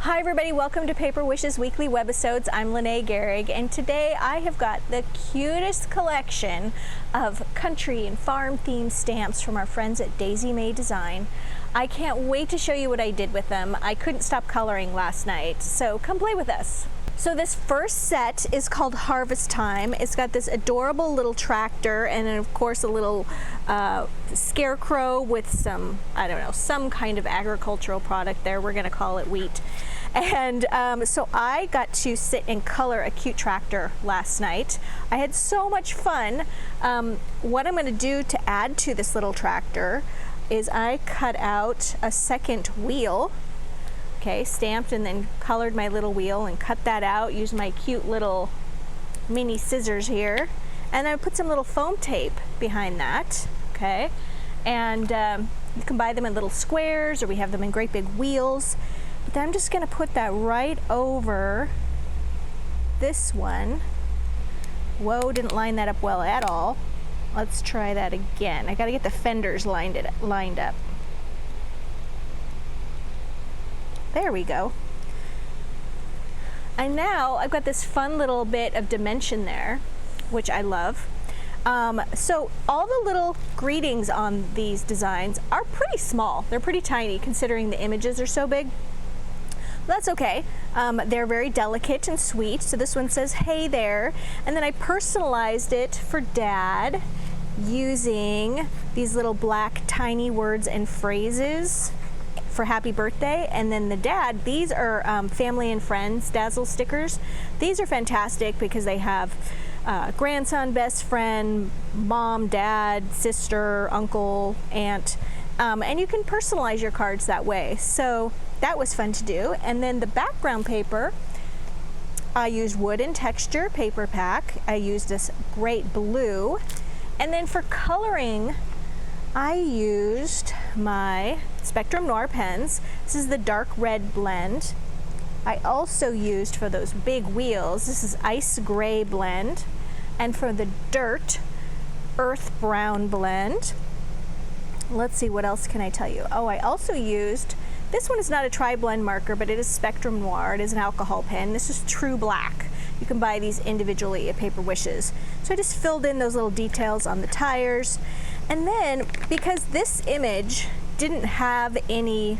Hi everybody, welcome to Paper Wishes Weekly Webisodes. I'm Lene Gehrig, and today I have got the cutest collection of country and farm themed stamps from our friends at Daisy May Design. I can't wait to show you what I did with them. I couldn't stop coloring last night, so come play with us. So this first set is called Harvest Time. It's got this adorable little tractor and then of course a little scarecrow with some, I don't know, some kind of agricultural product there. We're gonna call it wheat. And so I got to sit and color a cute tractor last night. I had so much fun. What I'm gonna do to add to this little tractor is I cut out a second wheel. Okay, stamped and then colored my little wheel and cut that out, used my cute little mini scissors here, and I put some little foam tape behind that, okay? And you can buy them in little squares or we have them in great big wheels. But then I'm just gonna put that right over this one. Whoa, didn't line that up well at all. Let's try that again. I gotta get the fenders lined up. There we go. And now I've got this fun little bit of dimension there, which I love. So all the little greetings on these designs are pretty small. They're pretty tiny considering the images are so big. That's okay. They're very delicate and sweet. So this one says, "Hey there." And then I personalized it for Dad using these little black tiny words and phrases for happy birthday. And then the dad, these are family and friends Dazzle stickers. These are fantastic because they have grandson, best friend, mom, dad, sister, uncle, aunt, and you can personalize your cards that way. So that was fun to do. And then the background paper, I used wood and texture paper pack. I used this great blue. And then for coloring, I used my Spectrum Noir pens. This is the dark red blend. I also used for those big wheels, this is ice gray blend. And for the dirt, earth brown blend. Let's see, what else can I tell you? Oh, I also used, this one is not a tri-blend marker, but it is Spectrum Noir. It is an alcohol pen. This is True Black. You can buy these individually at Paper Wishes. So I just filled in those little details on the tires. And then, because this image didn't have any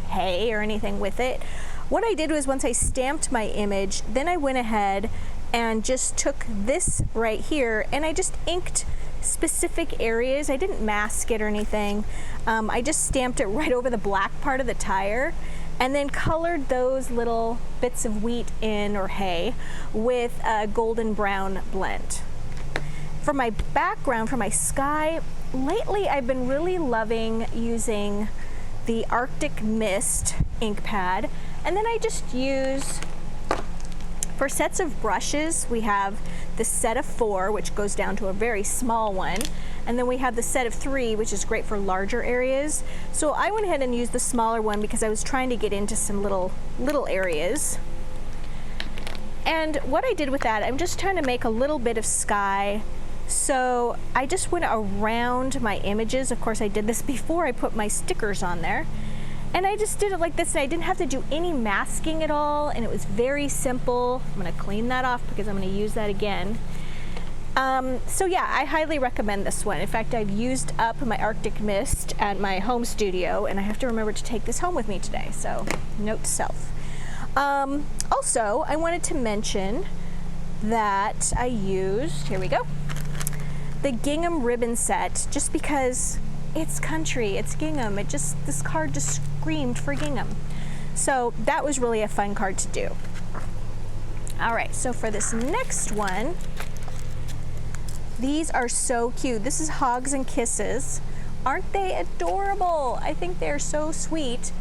hay or anything with it, what I did was once I stamped my image, then I went ahead and just took this right here and I just inked specific areas. I didn't mask it or anything. I just stamped it right over the black part of the tire and then colored those little bits of wheat in or hay with a golden brown blend. For my background, for my sky, lately I've been really loving using the Arctic Mist ink pad, and then I just use, for sets of brushes, we have the set of 4, which goes down to a very small one, and then we have the set of 3, which is great for larger areas. So I went ahead and used the smaller one because I was trying to get into some little areas. And what I did with that, I'm just trying to make a little bit of sky. So I just went around my images. Of course, I did this before I put my stickers on there. And I just did it like this, and I didn't have to do any masking at all, and it was very simple. I'm gonna clean that off because I'm gonna use that again. So yeah, I highly recommend this one. In fact, I've used up my Arctic Mist at my home studio, and I have to remember to take this home with me today, so note to self. Also, I wanted to mention that I used, here we go, the gingham ribbon set, just because it's country, it's gingham. This card just screamed for gingham. So that was really a fun card to do. All right, so for this next one, these are so cute. This is Hogs and Kisses. Aren't they adorable? I think they're so sweet.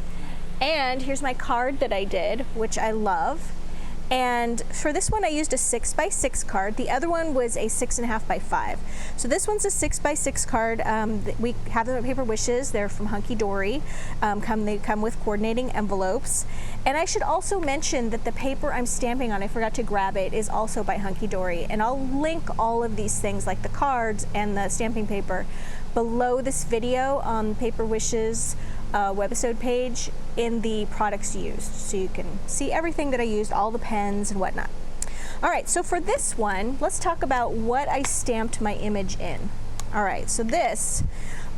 And here's my card that I did, which I love. And for this one, I used a 6x6 card. The other one was a 6.5x5. So this one's a 6x6 card. We have them at Paper Wishes. They're from Hunky Dory. They come with coordinating envelopes. And I should also mention that the paper I'm stamping on, I forgot to grab it, is also by Hunky Dory. And I'll link all of these things, like the cards and the stamping paper, below this video on Paper Wishes Webisode page in the products used, so you can see everything that I used, all the pens and whatnot. All right, so for this one, let's talk about what I stamped my image in. All right, so this,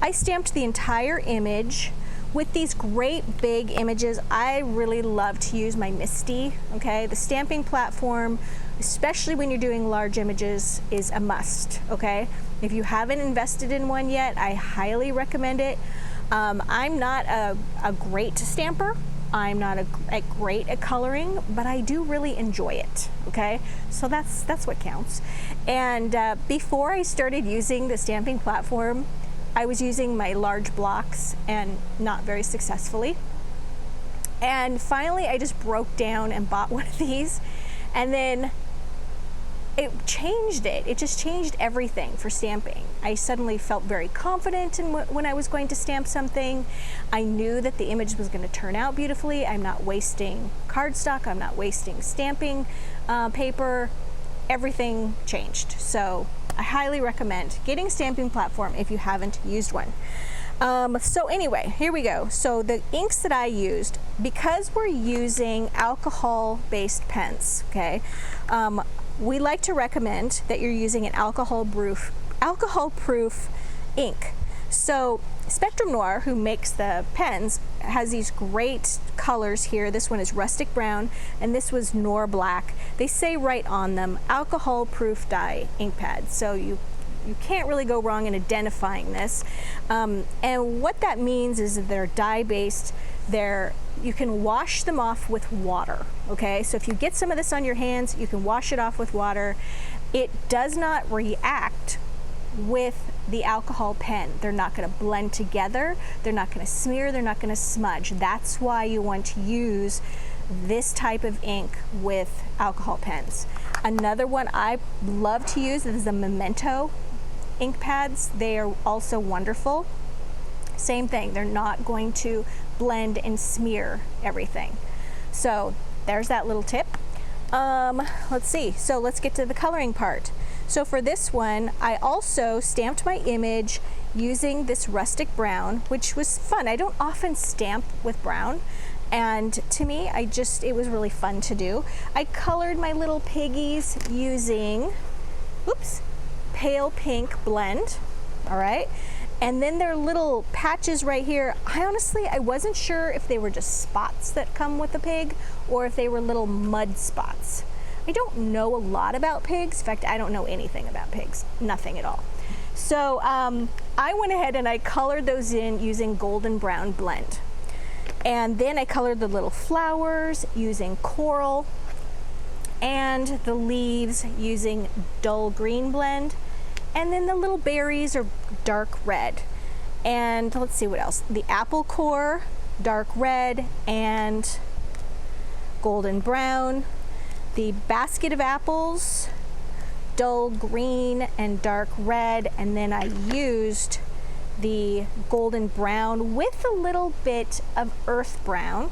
I stamped the entire image with these great big images. I really love to use my Misty, okay? The stamping platform, especially when you're doing large images, is a must, okay? If you haven't invested in one yet, I highly recommend it. I'm not a great stamper. I'm not a great at coloring, but I do really enjoy it, okay? So that's what counts. And before I started using the stamping platform, I was using my large blocks and not very successfully. And finally, I just broke down and bought one of these, and then it changed it. It just changed everything for stamping. I suddenly felt very confident in when I was going to stamp something. I knew that the image was going to turn out beautifully. I'm not wasting cardstock. I'm not wasting stamping paper. Everything changed. So I highly recommend getting a stamping platform if you haven't used one. So anyway, here we go. So the inks that I used, because we're using alcohol-based pens, okay, we like to recommend that you're using an alcohol-proof ink. So Spectrum Noir, who makes the pens, has these great colors here. This one is rustic brown, and this was Noir black. They say right on them, alcohol-proof dye ink pads. So you can't really go wrong in identifying this. And what that means is that they're dye-based. You can wash them off with water, okay? So if you get some of this on your hands, you can wash it off with water. It does not react with the alcohol pen. They're not going to blend together. They're not going to smear. They're not going to smudge. That's why you want to use this type of ink with alcohol pens. Another one I love to use is the Memento ink pads. They are also wonderful. Same thing. They're not going to blend and smear everything. So there's that little tip. Let's see. So let's get to the coloring part. So for this one, I also stamped my image using this rustic brown, which was fun. I don't often stamp with brown, and to me, it was really fun to do. I colored my little piggies using, pale pink blend, all right? And then there are little patches right here. I wasn't sure if they were just spots that come with a pig or if they were little mud spots. I don't know a lot about pigs. In fact, I don't know anything about pigs, nothing at all. So I went ahead and I colored those in using golden brown blend. And then I colored the little flowers using coral and the leaves using dull green blend. And then the little berries are dark red. And let's see what else. The apple core, dark red and golden brown. The basket of apples, dull green and dark red, and then I used the golden brown with a little bit of earth brown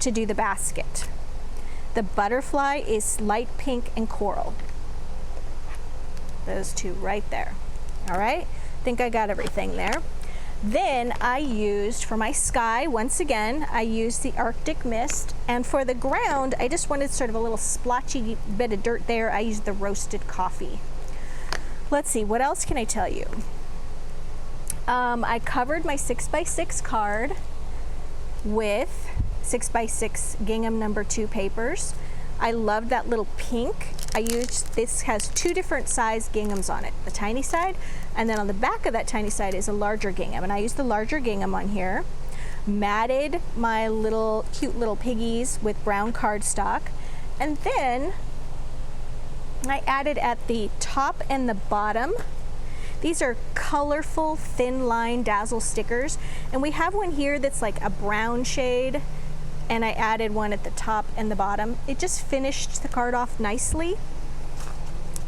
to do the basket. The butterfly is light pink and coral. Those two right there. All right, I think I got everything there. Then I used, for my sky, once again, I used the Arctic Mist. And for the ground, I just wanted sort of a little splotchy bit of dirt there. I used the roasted coffee. Let's see, what else can I tell you? I covered my 6x6 card with 6x6 gingham No. 2 papers. I loved that little pink. This has two different size ginghams on it, the tiny side, and then on the back of that tiny side is a larger gingham, and I used the larger gingham on here. Matted my cute little piggies with brown cardstock, and then I added at the top and the bottom. These are colorful thin line Dazzle stickers, and we have one here that's like a brown shade, and I added one at the top and the bottom. It just finished the card off nicely.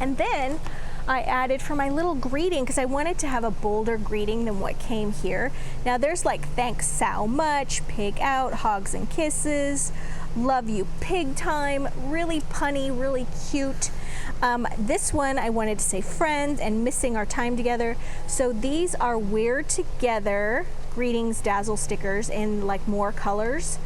And then I added for my little greeting, because I wanted to have a bolder greeting than what came here. Now there's like thanks so much, pig out, hogs and kisses, love you pig time, really punny, really cute. This one I wanted to say friends and missing our time together. So these are We're Together greetings Dazzle stickers in like more colors.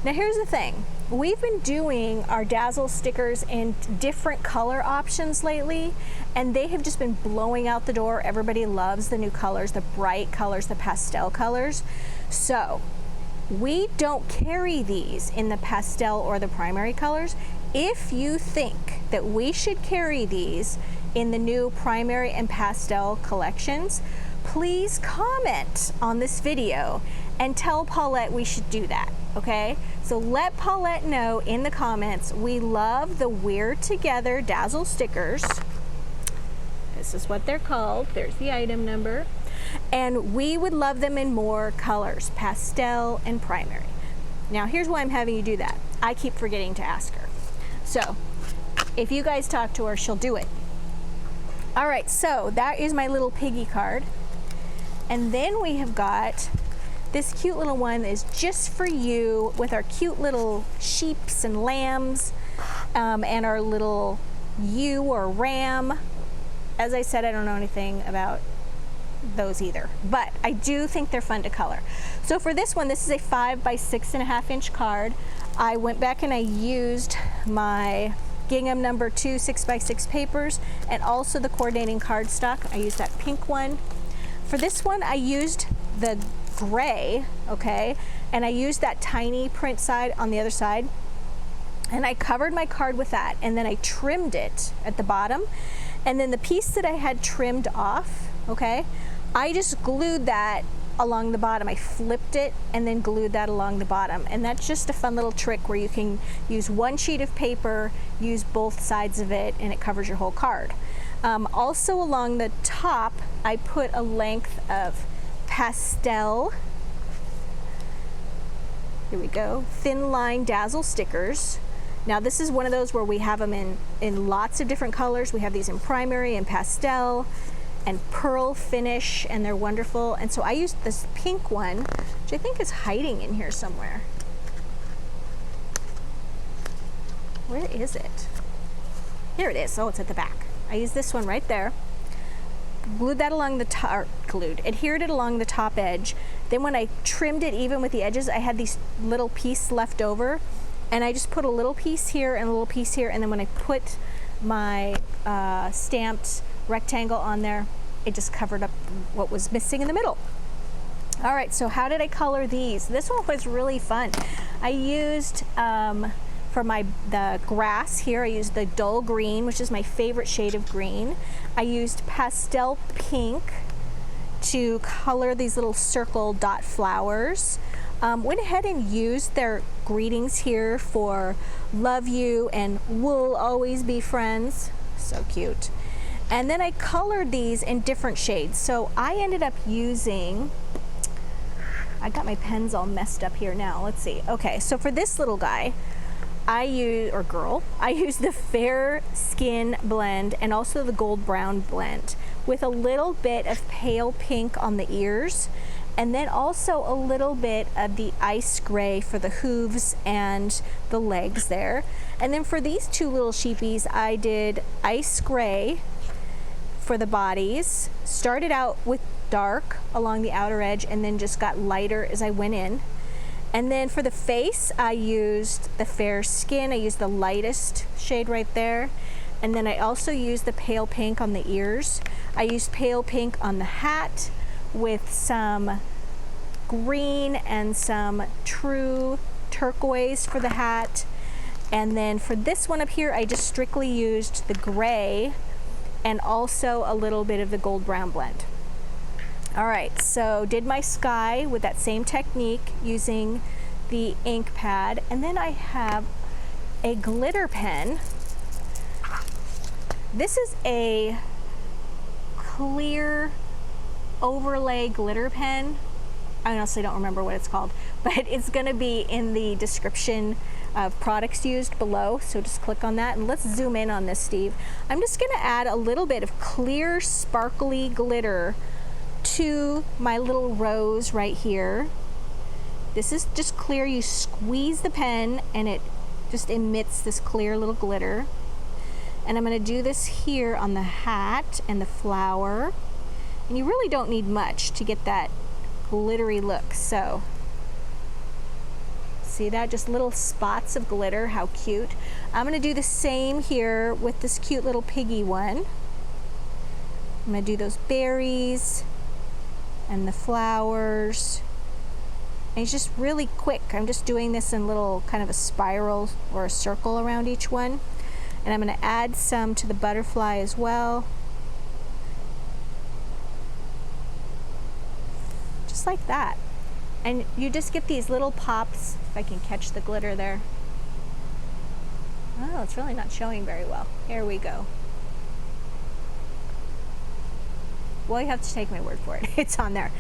Now here's the thing. We've been doing our Dazzle stickers in different color options lately, and they have just been blowing out the door. Everybody loves the new colors, the bright colors, the pastel colors. So we don't carry these in the pastel or the primary colors. If you think that we should carry these in the new primary and pastel collections, please comment on this video and tell Paulette we should do that, okay? So let Paulette know in the comments. We love the We're Together Dazzle stickers. This is what they're called. There's the item number. And we would love them in more colors, pastel and primary. Now here's why I'm having you do that. I keep forgetting to ask her. So if you guys talk to her, she'll do it. All right, so that is my little piggy card. And then we have got this cute little one that is just for you with our cute little sheeps and lambs and our little ewe or ram. As I said, I don't know anything about those either, but I do think they're fun to color. So for this one, this is a 5 by 6.5 inch card. I went back and I used my gingham number 2 6 by 6 papers and also the coordinating cardstock. I used that pink one. For this one, I used the gray, okay, and I used that tiny print side on the other side, and I covered my card with that, and then I trimmed it at the bottom, and then the piece that I had trimmed off, okay, I just glued that along the bottom. I flipped it and then glued that along the bottom, and that's just a fun little trick where you can use one sheet of paper, use both sides of it, and it covers your whole card. Also along the top, I put a length of pastel, here we go, thin line Dazzle stickers. Now this is one of those where we have them in lots of different colors. We have these in primary and pastel and pearl finish, and they're wonderful. And so I used this pink one, which I think is hiding in here somewhere. Where is it? Here it is. Oh, it's at the back. I used this one right there. Glued that along the top, adhered it along the top edge. Then when I trimmed it even with the edges, I had these little pieces left over, and I just put a little piece here and a little piece here, and then when I put my stamped rectangle on there, it just covered up what was missing in the middle. All right, so how did I color these? This one was really fun. I used for the grass here, I used the dull green, which is my favorite shade of green. I used pastel pink to color these little circle dot flowers. Went ahead and used their greetings here for love you and we'll always be friends. So cute. And then I colored these in different shades. So I ended up using, I got my pens all messed up here now. Let's see. Okay, so for this little guy, I use the fair skin blend and also the gold brown blend with a little bit of pale pink on the ears, and then also a little bit of the ice gray for the hooves and the legs there. And then for these two little sheepies, I did ice gray for the bodies, started out with dark along the outer edge and then just got lighter as I went in. And then for the face, I used the fair skin. I used the lightest shade right there. And then I also used the pale pink on the ears. I used pale pink on the hat with some green and some true turquoise for the hat. And then for this one up here, I just strictly used the gray and also a little bit of the gold brown blend. All right, so did my sky with that same technique using the ink pad, and then I have a glitter pen. This is a clear overlay glitter pen. I honestly don't remember what it's called, but it's gonna be in the description of products used below, so just click on that and let's zoom in on this, Steve. I'm just gonna add a little bit of clear sparkly glitter to my little rose right here. This is just clear. You squeeze the pen and it just emits this clear little glitter. And I'm going to do this here on the hat and the flower. And you really don't need much to get that glittery look. So see that? Just little spots of glitter. How cute. I'm going to do the same here with this cute little piggy one. I'm going to do those berries and the flowers. And it's just really quick. I'm just doing this in little kind of a spiral or a circle around each one. And I'm going to add some to the butterfly as well. Just like that. And you just get these little pops, if I can catch the glitter there. Oh, it's really not showing very well. Here we go. Well, you have to take my word for it. It's on there.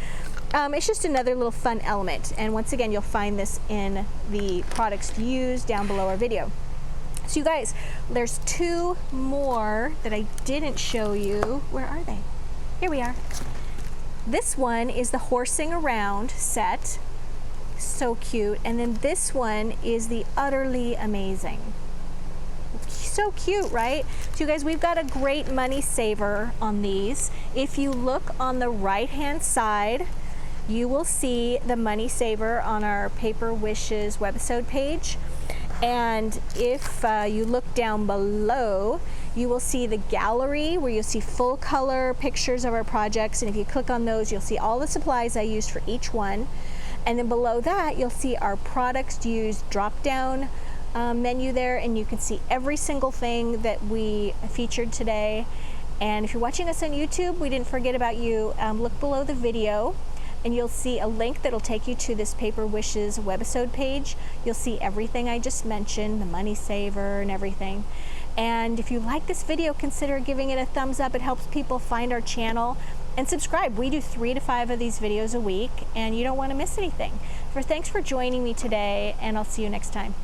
It's just another little fun element. And once again, you'll find this in the products to use down below our video. So you guys, there's two more that I didn't show you. Where are they? Here we are. This one is the horsing around set. So cute. And then this one is the utterly amazing. So cute, right? So you guys, we've got a great money saver on these. If you look on the right hand side, you will see the money saver on our Paper Wishes webisode page. And if you look down below, you will see the gallery where you'll see full color pictures of our projects. And if you click on those, you'll see all the supplies I used for each one. And then below that, you'll see our products used drop down menu there, and you can see every single thing that we featured today. And if you're watching us on YouTube, we didn't forget about you. Look below the video and you'll see a link that'll take you to this Paper Wishes webisode page. You'll see everything I just mentioned, the money saver and everything. And if you like this video, consider giving it a thumbs up. It helps people find our channel. And subscribe. We do 3 to 5 of these videos a week, and you don't want to miss anything. Thanks for joining me today, and I'll see you next time.